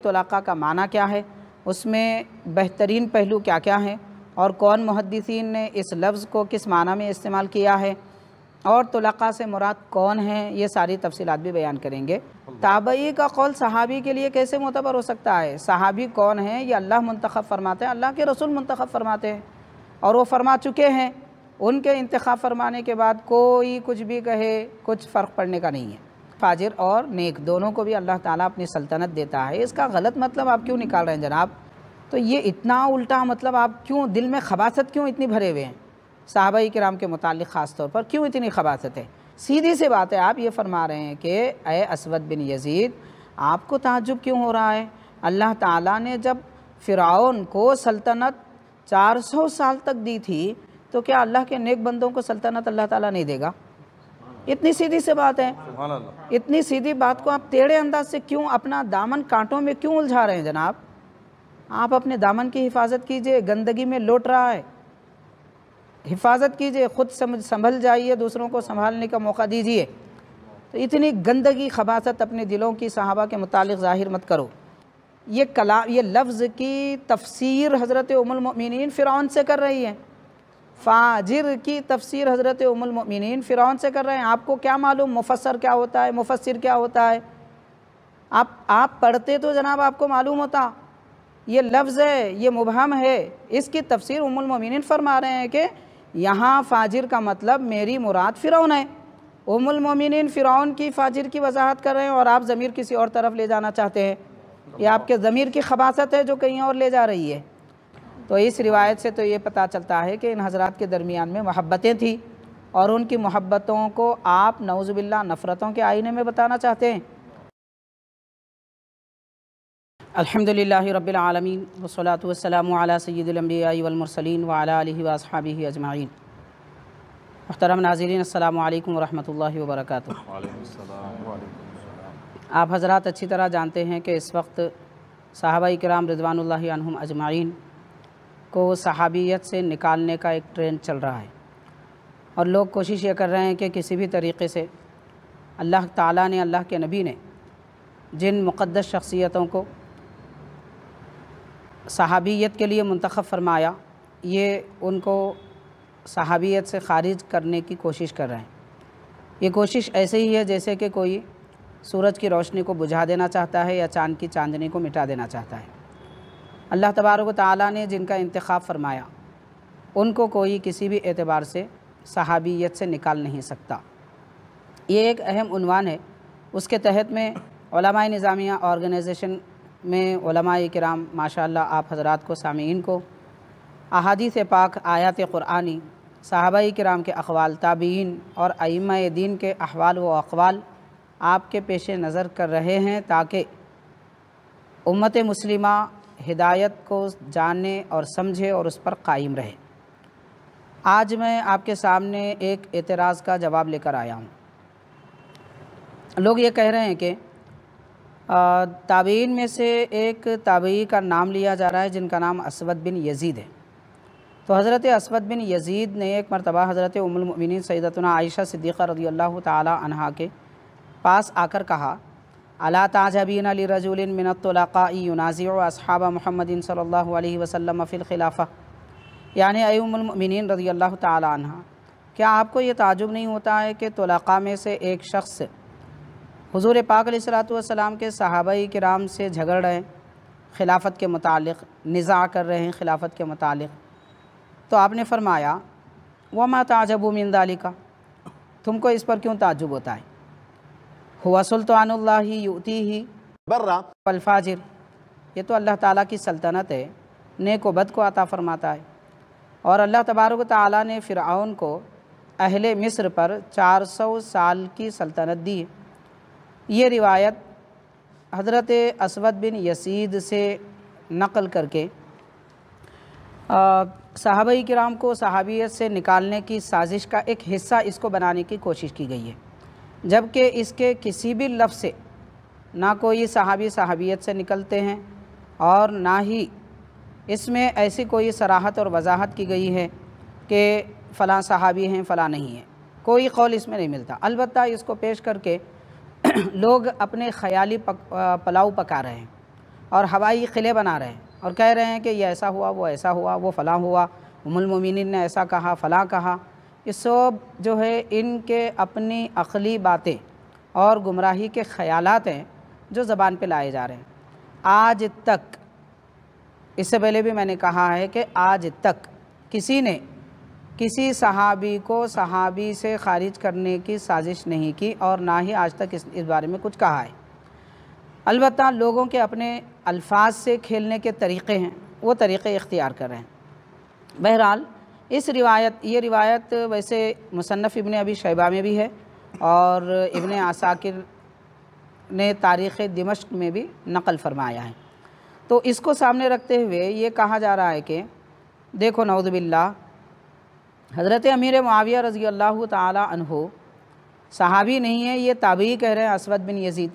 तुलाक़ा का माना क्या है, उसमें बेहतरीन पहलू क्या क्या हैं, और कौन मुहद्दिसीन ने इस लफ्ज़ को किस माना में इस्तेमाल किया है, और तुलाक़ा से मुराद कौन है, ये सारी तफसीलात भी बयान करेंगे। ताबई का कौल सहाबी के लिए कैसे मोतबर हो सकता है? सहाबी कौन है? ये अल्लाह मुंतखब फरमाते हैं, अल्लाह के रसूल मुंतखब फरमाते हैं, और वो फरमा चुके हैं। उनके इंतखाब फरमाने के बाद कोई कुछ भी कहे, कुछ फ़र्क पड़ने का नहीं है। फाजिर और नेक दोनों को भी अल्लाह ताला अपनी सल्तनत देता है। इसका गलत मतलब आप क्यों निकाल रहे हैं जनाब? तो ये इतना उल्टा मतलब आप क्यों, दिल में खबासत क्यों इतनी भरे हुए हैं सहाबाई किराम के मुताल्लिक़ ख़ास तौर पर, क्यों इतनी खबासत है? सीधी सी बात है, आप ये फरमा रहे हैं कि ए असवद बिन यज़ीद, आपको ताज्जुब क्यों हो रहा है? अल्लाह ताला ने जब फ़िरऔन को सल्तनत 400 साल तक दी थी, तो क्या अल्लाह के नेक बंदों को सल्तनत अल्लाह ताला नहीं देगा? इतनी सीधी सी बात है। इतनी सीधी बात को आप टेढ़े अंदाज से क्यों अपना दामन कांटों में क्यों उलझा रहे हैं जनाब? आप अपने दामन की हिफाजत कीजिए, गंदगी में लौट रहा है, हिफाजत कीजिए, ख़ुद संभल जाइए, दूसरों को संभालने का मौका दीजिए। तो इतनी गंदगी खबासत अपने दिलों की सहाबा के मुतालिक ज़ाहिर मत करो। ये लफ्ज़ की तफसीर हज़रत उम्मुल मोमिनीन फ़िरऔन से कर रही है। फ़ाजिर की तफसीर हज़रत उम्मुल मोमिनीन फ़िरऔन से कर रहे हैं। आपको क्या मालूम मुफस्सर क्या होता है, मुफस्सिर क्या होता है? आप पढ़ते तो जनाब आपको मालूम होता। ये लफ्ज़ है, ये मुबहम है, इसकी तफसीर उम्मुल मोमिनीन फरमा रहे हैं कि यहाँ फ़ाजिर का मतलब मेरी मुराद फ़िरऔन है। उम्मुल मोमिनीन फ़िरऔन की फ़ाजिर की वजाहत कर रहे हैं, और आप ज़मीर किसी और तरफ ले जाना चाहते हैं। ये आपके ज़मीर की खबासत है जो कहीं और ले जा रही है। तो इस रिवायत से तो ये पता चलता है कि इन हज़रात के दरमियान में मोहब्बतें थी, और उनकी मोहब्बतों को आप नऊज़ुबिल्लाह नफ़रतों के आईने में बताना चाहते हैं। अल्हम्दुलिल्लाहि रब्बिल आलमीन वस्सलातु वस्सलामु अला सय्यिदिल अंबिया'i वल मुरसलीन व अला आलिहि व अस्हाबिहि अजमाइन। मुहतरम नाज़रीन, अस्सलामु अलैकुम व रहमतुल्लाहि व बरकातुहू। आप हज़रात अच्छी तरह जानते हैं कि इस वक्त सहाबाई किराम रिज़वानुल्लाहि अन्हुम अजमाइन को सहाबियत से निकालने का एक ट्रेंड चल रहा है, और लोग कोशिश ये कर रहे हैं कि किसी भी तरीक़े से अल्लाह ताला ने, अल्लाह के नबी ने जिन मुक़द्दस शख्सियतों को सहाबियत के लिए मुंतखब फरमाया, ये उनको सहाबियत से ख़ारिज करने की कोशिश कर रहे हैं। ये कोशिश ऐसे ही है जैसे कि कोई सूरज की रोशनी को बुझा देना चाहता है या चाँद की चांदनी को मिटा देना चाहता है। अल्लाह तबारक व तआला ने जिनका इंतखाब फरमाया, उनको कोई किसी भी एतबार से सहाबियत से निकाल नहीं सकता। ये एक अहम उन्वान है। उसके तहत में उलमाए निज़ामिया ऑर्गेनाइजेशन में उलमाए किराम माशाअल्लाह आप हज़रात को, सामीन को अहादीस पाक, आयात क़ुरआनी, सहाबाई किराम के अक़वाल, ताबीन और अइम्मा दीन के अहवाल व अक़वाल आपके पेश नज़र कर रहे हैं, ताकि उम्मत मुस्लिमा हिदायत को जाने और समझे और उस पर कायम रहे। आज मैं आपके सामने एक एतराज़ का जवाब लेकर आया हूँ। लोग ये कह रहे हैं कि ताबीन में से एक ताबी का नाम लिया जा रहा है जिनका नाम असवद बिन यज़ीद है। तो हज़रत असवद बिन यज़ीद ने एक मरतबा हज़रत उम्मुल मोमिनीन सैयदतुना आयशा सिद्दीक़ा रज़ियल्लाहु ताला अन्हा के पास आकर कहा, अला ताजबीन लिरजुलिन मिनत तुलाक़ा'i युनाज़िउ अस्हाब मुहम्मदिन सल्लल्लाहु अलैहि वसल्लम फ़िल खिलाफ़ा, यानी ऐ उम्मुल मोमिनीन रज़ियल्लाहु ताला अन्हा, क्या आपको ये ताजुब नहीं होता है कि तुलाक़ा में से एक शख्स हुज़ूर पाक अलैहिस्सलातु वस्सलाम के सहाबाई किराम से झगड़ रहे हैं, खिलाफत के मुतालिक़ निज़ा कर रहे हैं खिलाफत के मुतालिक़। तो आपने फरमाया, वमा ताजबु मिन ज़ालिका, तुमको इस पर क्यों ताजुब होता है? हुवा सुल्तानुल्लाहि युतीही बर्रा वल फाजिर, ये तो अल्लाह ताला की सल्तनत है, नेक व बद को अता फ़रमाता है। और अल्लाह तबारक व तआला ने फ़िरऔन को अहले मिस्र पर 400 साल की सल्तनत दी है। ये रिवायत हज़रत असवद बिन यज़ीद से नक़ल करके सहाबाई किराम को सहाबियत से निकालने की साजिश का एक हिस्सा इसको बनाने की कोशिश की गई है, जबकि इसके किसी भी लफ्ज़ से ना कोई सहाबी सहाबियत से निकलते हैं, और ना ही इसमें ऐसी कोई सराहत और वजाहत की गई है कि फ़लाँ सहाबी हैं फ़लाँ नहीं है। कोई कौल इसमें नहीं मिलता। अलबत्ता इसको पेश करके लोग अपने ख़याली पलाव पका रहे हैं, और हवाई क़िले बना रहे हैं और कह रहे हैं कि ये ऐसा हुआ, वो ऐसा हुआ, वो फ़लाँ हुआ, उम्मुल मोमिनीन ने ऐसा कहा, फ़लाँ कहा। ये सब जो है इनके अपनी अक़ली बातें और गुमराही के ख़यालात हैं जो ज़बान पे लाए जा रहे हैं। आज तक, इससे पहले भी मैंने कहा है कि आज तक किसी ने किसी सहाबी को सहाबी से ख़ारिज करने की साजिश नहीं की और ना ही आज तक इस बारे में कुछ कहा है। अलबत्ता लोगों के अपने अल्फाज से खेलने के तरीक़े हैं, वो तरीक़े इख्तियार कर रहे हैं। बहरहाल ये रिवायत वैसे मुसन्नफ़ इब्न अबी शैबा में भी है और इब्न आसाकिर ने तारीख़ दिमश्क में भी नक़ल फरमाया है। तो इसको सामने रखते हुए ये कहा जा रहा है कि देखो नऊज़ बिल्लाह, हज़रत अमीर मुआविया रज़ी अल्लाह ताला अन्हु सहाबी नहीं है, ये ताबी कह रहे हैं, असवद बिन यज़ीद।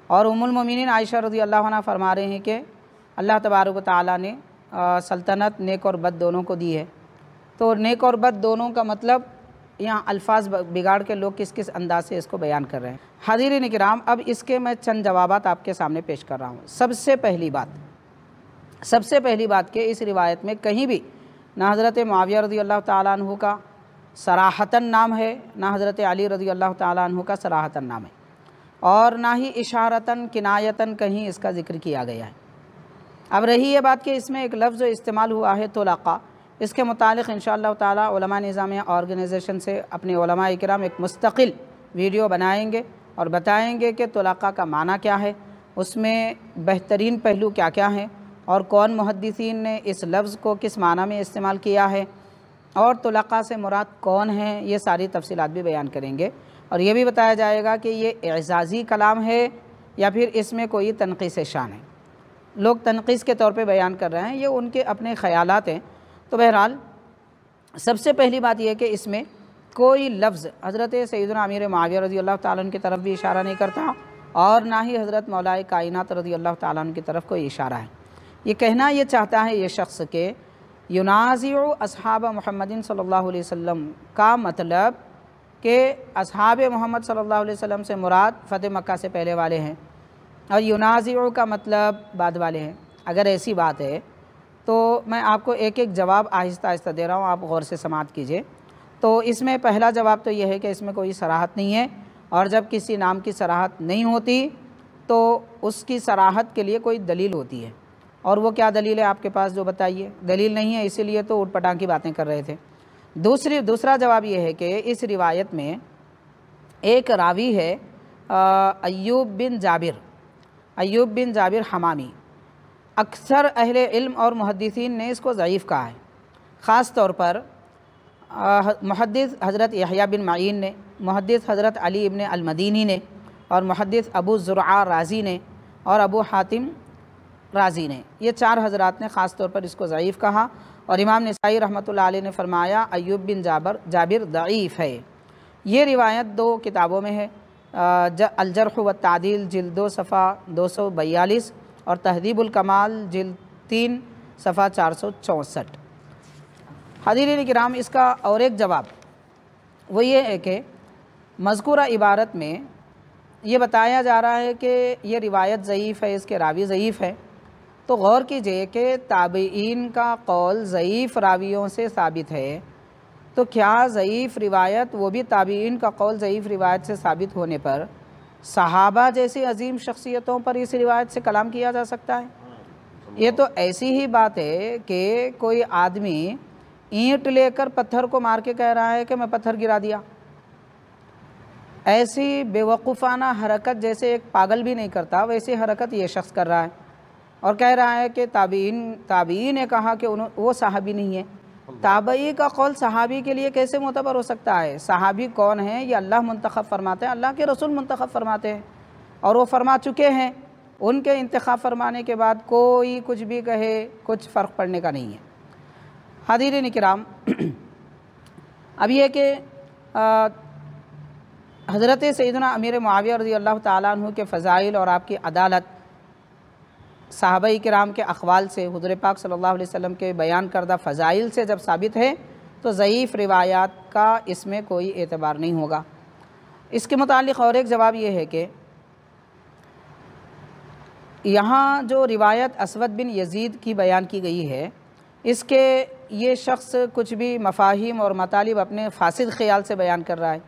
और उम्मुल मोमिनीन आयशा रज़ी अल्लाह अन्हा फरमा रहे हैं कि अल्लाह तबारक व तआला ने सल्तनत नेक और बद दोनों को दी है। तो नेक और बद दोनों का मतलब यहाँ अल्फाज बिगाड़ के लोग किस किस अंदाज से इसको बयान कर रहे हैं। हाज़िरीन किराम, अब इसके मैं चंद जवाबात आपके सामने पेश कर रहा हूँ। सबसे पहली बात कि इस रिवायत में कहीं भी ना हज़रत मुआविया रज़ी अल्लाह ताला अन्हु का सराहतन नाम है, ना हज़रत अली रज़ी अल्लाह ताला अन्हु का सराहतन नाम है, और ना ही इशारतन किनायतन कहीं इसका ज़िक्र किया गया है। अब रही ये बात कि इसमें एक लफ्ज़ इस्तेमाल हुआ है तुलक़ा, इसके मुतालिक इंशाअल्लाह ताला उलमा निज़ामिया ऑर्गेनाइजेशन से अपने उलमा इकराम एक मुस्तकिल वीडियो बनाएंगे और बताएंगे कि तुलक़ा का माना क्या है, उसमें बेहतरीन पहलू क्या क्या हैं और कौन मुहद्दिसीन ने इस लफ्ज़ को किस माना में इस्तेमाल किया है और तुलक़ा से मुराद कौन है, ये सारी तफसीलात भी बयान करेंगे। और ये भी बताया जाएगा कि ये एज़ाज़ी कलाम है या फिर इसमें कोई तनक़ीस शान है। लोग तनक़ीस के तौर पे बयान कर रहे हैं, ये उनके अपने ख़यालात हैं। तो बहरहाल सबसे पहली बात यह है कि इसमें कोई लफ्ज़ हज़रत सैयदना अमीर मुआविया रज़ी अल्लाह ताला अन्हु की तरफ भी इशारा नहीं करता और ना ही हज़रत मौलाए कायनात रज़ी अल्लाह ताला अन्हु की तरफ कोई इशारा है। ये कहना ये चाहता है ये शख्स के युनाज़िउ अस्हाब मुहम्मदिन सल्लल्लाहु अलैहि वसल्लम का मतलब कि अस्हाब मोहम्मद सल्लल्लाहु अलैहि वसल्लम से मुराद फ़तेह मक्का से पहले वाले हैं और युनाज़िउ का मतलब बाद वाले हैं। अगर ऐसी बात है तो मैं आपको एक एक जवाब आहिस्ता आहिस्ता दे रहा हूँ, आप गौर से समाअत कीजिए। तो इसमें पहला जवाब तो यह है कि इसमें कोई सराहत नहीं है और जब किसी नाम की सराहत नहीं होती तो उसकी सराहत के लिए कोई दलील होती है, और वो क्या दलील है आपके पास, जो बताइए। दलील नहीं है, इसीलिए तो उटपटांग की बातें कर रहे थे। दूसरा जवाब ये है कि इस रिवायत में एक रावी है अय्यूब बिन जाबिर हमामी। अक्सर अहले इल्म और मुहद्दिसीन ने इसको ज़ईफ़ कहा है, ख़ास तौर पर मुहद्दिस हज़रत यहया बिन माइन ने, मुहद्दिस हज़रत अली इब्न अल-मदीनी ने और मुहद्दिस अबू ज़ुरआ राज़ी ने और अबू हातिम राज़ी ने, ये चार हज़रात ने ख़ास तौर पर इसको ज़ईफ़ कहा। और इमाम निसाई रहमतुल्लाह अलैह ने फरमाया अय्यूब बिन जाबिर ज़ईफ़ है। ये रिवायत दो किताबों में है, अल-जर्ह व तादील जिल्द 2 सफ़ा 242 और तहज़ीबुल कमाल जिल्द 3 सफ़ा 464। हाज़िरीन किराम, इसका और एक जवाब वो ये है कि मज़कूरा इबारत में ये बताया जा रहा है कि ये रिवायत ज़ईफ़ है, इसके रावी ज़ईफ़ है। तो गौर कीजिए कि ताबईन का कौल ज़ईफ़ रावियों से साबित है, तो क्या ज़ईफ़ रिवायत, वो भी ताबईन का कौल ज़ईफ़ रिवायत से साबित होने पर सहाबा जैसी अजीम शख्सियतों पर इस रिवायत से कलाम किया जा सकता है? ये तो ऐसी ही बात है कि कोई आदमी ईंट लेकर पत्थर को मार के कह रहा है कि मैं पत्थर गिरा दिया। ऐसी बेवकूफ़ाना हरकत जैसे एक पागल भी नहीं करता, वैसी हरकत ये शख्स कर रहा है और कह रहा है कि ताबीन ने कहा कि वो सहाबी नहीं है। ताबई का कौल सहाबी के लिए कैसे मोतबर हो सकता है? सहाबी कौन है? ये अल्लाह मुंतखब फरमाते हैं, अल्लाह के रसूल मुंतखब फरमाते हैं और वो फरमा चुके हैं। उनके इंतखाब फरमाने के बाद कोई कुछ भी कहे, कुछ फ़र्क पड़ने का नहीं है। हाज़िरीन किराम, अब यह कि हज़रत सैयदना अमीर मुआविया रज़ी अल्लाह ताला अन्हु के फ़ज़ाइल और आपकी अदालत सहाबाई किराम के अक़वाल से, हुज़ूर पाक सल्लल्लाहु अलैहि वसल्लम के बयान करदा फ़ज़ाइल से जब साबित है तो ज़ईफ़ रिवायात का इसमें कोई एतबार नहीं होगा। इसके मुतालिक और एक जवाब ये है कि यहाँ जो रिवायत असवद बिन यज़ीद की बयान की गई है, इसके ये शख्स कुछ भी मफाहिम और मतालिब अपने फासिद ख़याल से बयान कर रहा है।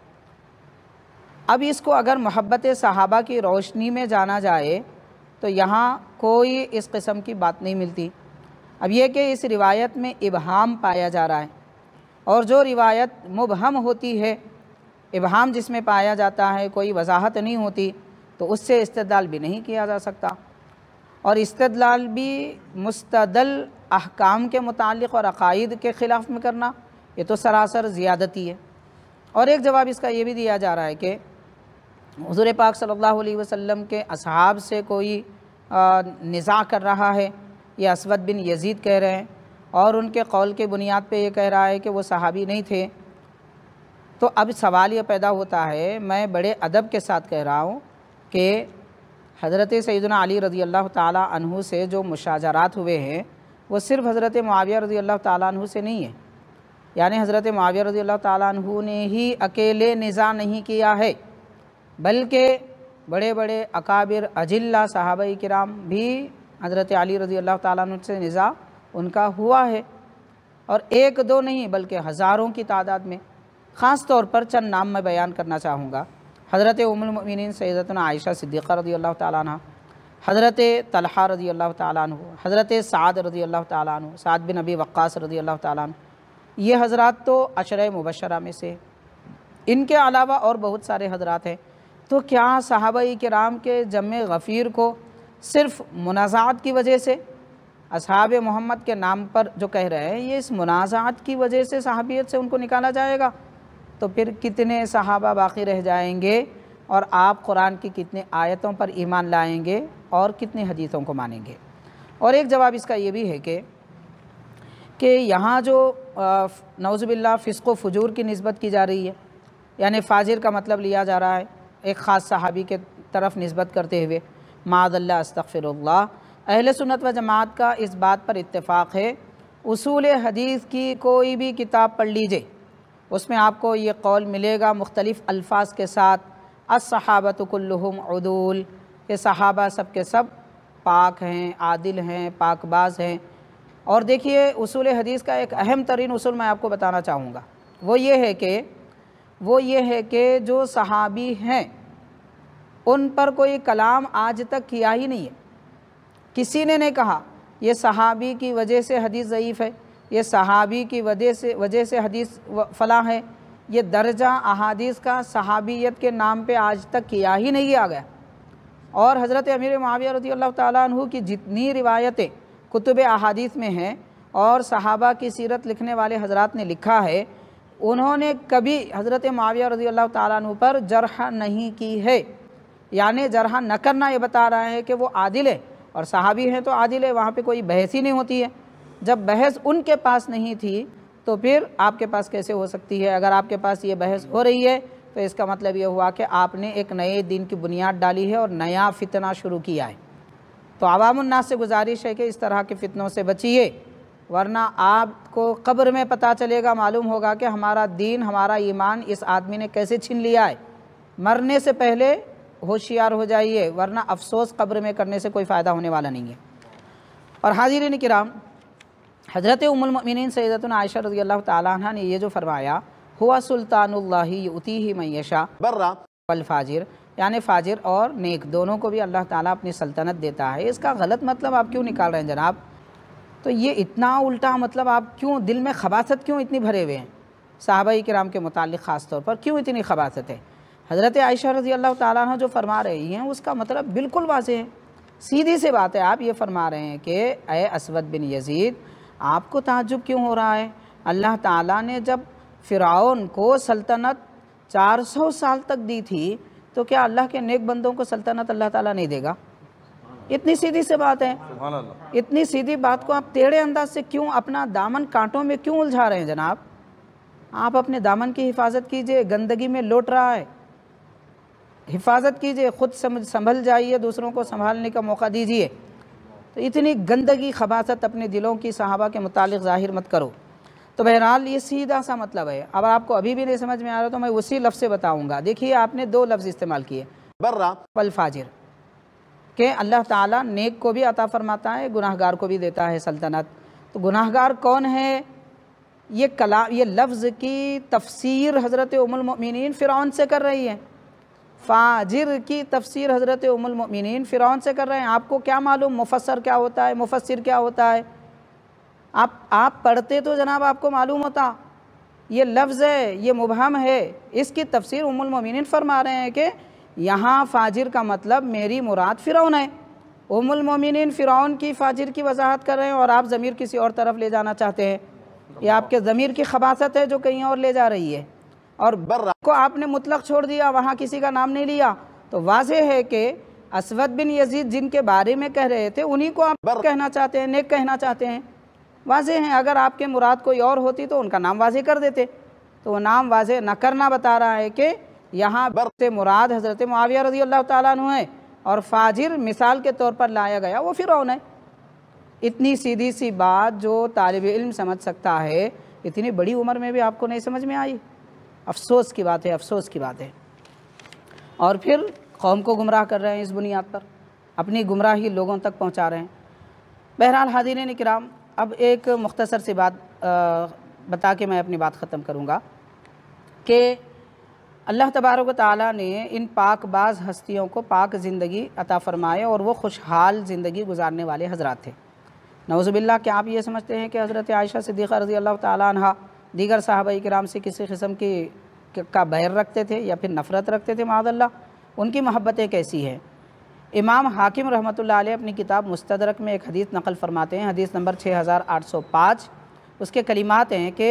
अब इसको अगर मोहब्बत सहाबा की रोशनी में जाना जाए तो यहाँ कोई इस किस्म की बात नहीं मिलती। अब यह कि इस रिवायत में इबहाम पाया जा रहा है, और जो रिवायत मुबहम होती है, इबहाम जिसमें पाया जाता है, कोई वजाहत नहीं होती, तो उससे इस्तिदलाल भी नहीं किया जा सकता, और इस्तिदलाल भी मुस्तदल अहकाम के मुतालिक और अकायद के ख़िलाफ़ में करना, ये तो सरासर ज़ियादती है। और एक जवाब इसका ये भी दिया जा रहा है कि हुज़ूर पाक सल्लल्लाहु अलैहि वसल्लम के असहाब से कोई निज़ा कर रहा है, ये असवद बिन यज़ीद कह रहे हैं, और उनके कौल के बुनियाद पे ये कह रहा है कि वो सहाबी नहीं थे। तो अब सवाल ये पैदा होता है, मैं बड़े अदब के साथ कह रहा हूँ कि हज़रत सैयदना अली रज़ी अल्लाह ताला अन्हु से जो मुशाजरात हुए हैं वो सिर्फ़ हज़रत मुआविया रज़ी अल्लाह ताला अन्हु से नहीं है। यानी हज़रत मुआविया रज़ी अल्लाह ताला अन्हु ने ही अकेले निज़ा नहीं किया है, बल्कि बड़े बड़े अकाबिर अजिल्ला सहाबाए किराम भी हज़रत अली रज़ी अल्लाह ताला अन्हु से निज़ा उनका हुआ है, और एक दो नहीं बल्कि हज़ारों की तादाद में। ख़ास तौर पर चंद नाम मैं बयान करना चाहूँगा। हज़रत उम्मुल मोमिनीन सैयदतुना आयशा सिद्दीक़ा रज़ी अल्लाह ताला अन्हा, हज़रत तलहा रज़ी अल्लाह ताला अन्हु, हज़रत साद रज़ी अल्लाह ताला अन्हु, साद बिन अबी वक्कास रज़ी अल्लाह ताला अन्हु, ये हज़रात तो अशरे मुबशरा में से। इनके अलावा और बहुत सारे हज़रात हैं। तो क्या सहाबाए किराम के जम्मे गफ़ीर को सिर्फ़ मुनाज़ात की वजह से, असहाब मोहम्मद के नाम पर जो कह रहे हैं, ये इस मुनाज़ात की वजह से सहाबियत से उनको निकाला जाएगा? तो फिर कितने सहाबा बाकी रह जाएंगे, और आप कुरान की कितने आयतों पर ईमान लाएंगे और कितने हदीथों को मानेंगे? और एक जवाब इसका ये भी है कि यहाँ जो नौज़ुबिल्लाह फ़िस्क़ व फ़ुजूर की निस्बत की जा रही है, यानी फ़ाजिर का मतलब लिया जा रहा है एक ख़ास सहाबी के तरफ निस्बत करते हुए, माअज़ल्लाह अस्तग़फ़िरुल्लाह। अहले सुन्नत व जमात का इस बात पर इत्तेफ़ाक़ है, उसूल हदीस की कोई भी किताब पढ़ लीजिए, उसमें आपको ये कौल मिलेगा मुख्तलिफ़ अल्फाज के साथ, अस्सहाबतु कुल्लुहुम उदूल, के सहाबा सब के सब पाक हैं, आदिल हैं, पाकबाज हैं। और देखिए उसूल हदीस का एक अहम तरीन उसूल मैं आपको बताना चाहूँगा, वो ये है कि जो सहाबी हैं उन पर कोई कलाम आज तक किया ही नहीं है। किसी ने नहीं कहा ये सहाबी की वजह से हदीस ज़ईफ़ है, ये सहाबी की वजह से हदीस फ़लाँ है। ये दर्जा अहादीस का सहाबियत के नाम पे आज तक किया ही नहीं आ गया। और हज़रत अमीर मुआविया रज़ी अल्लाह ताला अन्हु की जितनी रिवायतें कुतुब अहादीस में हैं और सहाबा की सीरत लिखने वाले हज़रात ने लिखा है, उन्होंने कभी हज़रत मुआविया रज़ी अल्लाह ताला अन्हु पर जरह नहीं की है। यानी जरह न करना ये बता रहा है कि वो आदिल है, और सहाबी हैं तो आदिल है, वहाँ पे कोई बहस ही नहीं होती है। जब बहस उनके पास नहीं थी तो फिर आपके पास कैसे हो सकती है? अगर आपके पास ये बहस हो रही है तो इसका मतलब ये हुआ कि आपने एक नए दिन की बुनियाद डाली है और नया फितना शुरू किया है। तो अवामुन्नास से गुजारिश है कि इस तरह के फितनों से बचिए, वरना आपको कब्र में पता चलेगा, मालूम होगा कि हमारा दीन, हमारा ईमान इस आदमी ने कैसे छीन लिया है। मरने से पहले होशियार हो जाइए, वरना अफसोस कब्र में करने से कोई फ़ायदा होने वाला नहीं है। और हाज़िरीन किराम, हज़रत उम्मुल मोमिनीन सैयदतुना आयशा रज़ी अल्लाह ताला अन्हा ने ये जो फरमाया, हुआ सुल्तानुल्लाहि युतीही मन यशा वल फाजिर, यानी फ़ाजिर और नेक दोनों को भी अल्लाह ताला अपनी सल्तनत देता है, इसका गलत मतलब आप क्यों निकाल रहे हैं जनाब? तो ये इतना उल्टा मतलब आप क्यों, दिल में खबासत क्यों इतनी भरे हुए हैं? सहाबाए किराम के मुतालिक ख़ास तौर पर क्यों इतनी खबासत है? हज़रत आयशा रज़ी अल्लाह ताला अन्हा जो फरमा रही हैं उसका मतलब बिल्कुल वाज़ेह है, सीधी सी बात है। आप ये फरमा रहे हैं कि ए असवद बिन यज़ीद, आपको ताज्जुब क्यों हो रहा है? अल्लाह ताला ने जब फ़िरऔन को सल्तनत 400 साल तक दी थी, तो क्या अल्लाह के नेक बंदों को सल्तनत अल्लाह ताला नहीं देगा? इतनी सीधी सी बात है। इतनी सीधी बात को आप टेढ़े अंदाज से क्यों अपना दामन कांटों में क्यों उलझा रहे हैं जनाब? आप अपने दामन की हिफाजत कीजिए, गंदगी में लौट रहा है, हिफाजत कीजिए, ख़ुद संभल जाइए, दूसरों को संभालने का मौका दीजिए। तो इतनी गंदगी खबासत अपने दिलों की सहाबा के मुतालिक ज़ाहिर मत करो। तो बहरहाल ये सीधा सा मतलब है। अब आपको अभी भी नहीं समझ में आ रहा तो मैं उसी लफ्ज़ से बताऊँगा। देखिए आपने दो लफ्ज़ इस्तेमाल किए, बर्रा वल फाजिर। कि अल्लाह ताला नेक को भी अता फ़रमाता है, गुनाहगार को भी देता है सल्तनत। तो गुनाहगार कौन है, ये लफ्ज़ की तफसीर हज़रत उम्मुल मोमिनीन फ़िरौन से कर रही है। फ़ाजिर की तफसीर हज़रत उम्मुल मोमिनीन फ़िरौन से कर रहे हैं। आपको क्या मालूम मुफस्सर क्या होता है, मुफस्सिर क्या होता है? आप पढ़ते तो जनाब आपको मालूम होता। ये लफ्ज़ है, ये मुबहम है, इसकी तफसीर उम्मुल मोमिनीन फरमा रहे हैं कि यहाँ फ़ाजिर का मतलब मेरी मुराद फ़िरौन है। उम्मुल मोमिनीन फ़िरौन की फ़ाजिर की वजाहत कर रहे हैं और आप ज़मीर किसी और तरफ ले जाना चाहते हैं। ये आपके ज़मीर की खबासत है जो कहीं और ले जा रही है, और को आपने मुतलक छोड़ दिया, वहाँ किसी का नाम नहीं लिया। तो वाज़ेह है कि असवद बिन यजीद जिनके बारे में कह रहे थे उन्हीं को आप कहना चाहते हैं, नेक कहना चाहते हैं। वाज़ेह है, अगर आपके मुराद कोई और होती तो उनका नाम वाज़ेह कर देते। तो वो नाम वाज़ेह न करना बता रहा है कि यहाँ से मुराद हज़रत मुआविया रज़ी अल्लाह ताला अन्हु है, और फ़ाजिर मिसाल के तौर पर लाया गया वो फ़िरौन है। इतनी सीधी सी बात जो तालिब इल्म समझ सकता है, इतनी बड़ी उम्र में भी आपको नहीं समझ में आई। अफसोस की बात है, अफसोस की बात है। और फिर कौम को गुमराह कर रहे हैं, इस बुनियाद पर अपनी गुमराही लोगों तक पहुँचा रहे हैं। बहरहाल हाज़िरीन किराम, अब एक मुख्तसर सी बात बता के मैं अपनी बात ख़त्म करूँगा कि अल्लाह तबारक व तआला ने इन पाकबाज हस्तियों को पाक ज़िंदगी अता फ़रमाए और वो खुशहाल ज़िंदगी गुजारने वाले हज़रात थे। नऊज़ुबिल्लाह, क्या आप ये समझते हैं कि हज़रत आयशा सिद्दीक़ा रज़ी अल्लाह तआला अन्हा दीगर सहाबाए किराम से किसी किस्म का बैर रखते थे या फिर नफ़रत रखते थे? माअज़ल्लाह, उनकी मोहब्बतें कैसी हैं? इमाम हाकिम रहमतुल्लाह अलैह अपनी किताब मुस्तदरक में एक हदीस नक़ल फ़रमाते हैं, हदीस नंबर 6805। उसके कलिमात हैं कि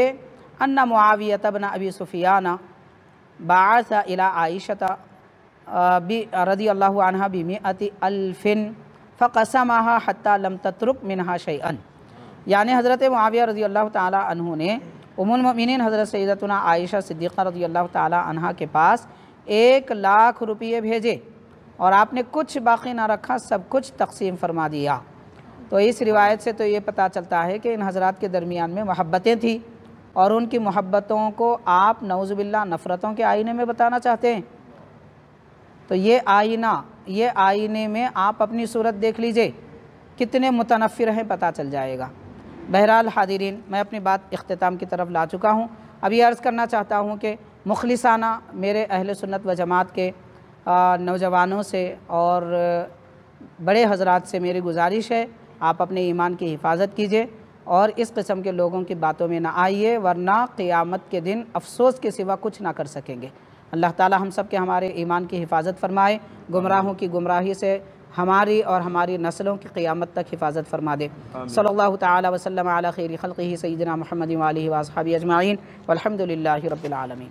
अन्ना मुआविया बिन अबी सुफ़ियान बाअसा इला आइशा रज़ी अल्लाहु अन्हा बिमिअति अल्फ़िन फ़क़समहा हत्ता लम तत्रुक मिनहा शैअन। यानी हज़रत मुआविया रज़ी अल्लाह ताला अन्हु ने उम्मुल मोमिनीन हज़रत सैयदतुना आयशा सिद्दीक़ा रज़ी अल्लाह ताला अन्हा के पास 1 लाख रुपये भेजे और आपने कुछ बाकी ना रखा, सब कुछ तक़सीम फ़रमा दिया। तो इस रिवायत से तो ये पता चलता है कि इन हज़रात के दरमियान में मोहब्बतें थी और उनकी मोहब्बतों को आप नऊज़ुबिल्लाह नफ़रतों के आईने में बताना चाहते हैं। तो ये आईने में आप अपनी सूरत देख लीजिए, कितने मुतनफ़िर हैं पता चल जाएगा। बहरहाल हाज़िरीन, मैं अपनी बात इख्तिताम की तरफ ला चुका हूँ। अभी अर्ज़ करना चाहता हूँ कि मुखलिसाना मेरे अहले सुन्नत व जमात के नौजवानों से और बड़े हज़रात से मेरी गुजारिश है, आप अपने ईमान की हिफाजत कीजिए और इस किस्म के लोगों की बातों में ना आइए, वरना क़ियामत के दिन अफसोस के सिवा कुछ ना कर सकेंगे। अल्लाह ताला हम सब के हमारे ईमान की हिफाजत फरमाए, गुमराहों की गुमराही से हमारी और हमारी नस्लों की क़ियामत तक हिफाजत फरमा दे। सल्लल्लाहु तआला वसल्लम अला खैरि खल्क़िही सय्यिदिना मुहम्मदिन व आलिहि व अस्हाबिही अजमाइन वल्हम्दुलिल्लाहि रब्बिल आलमीन।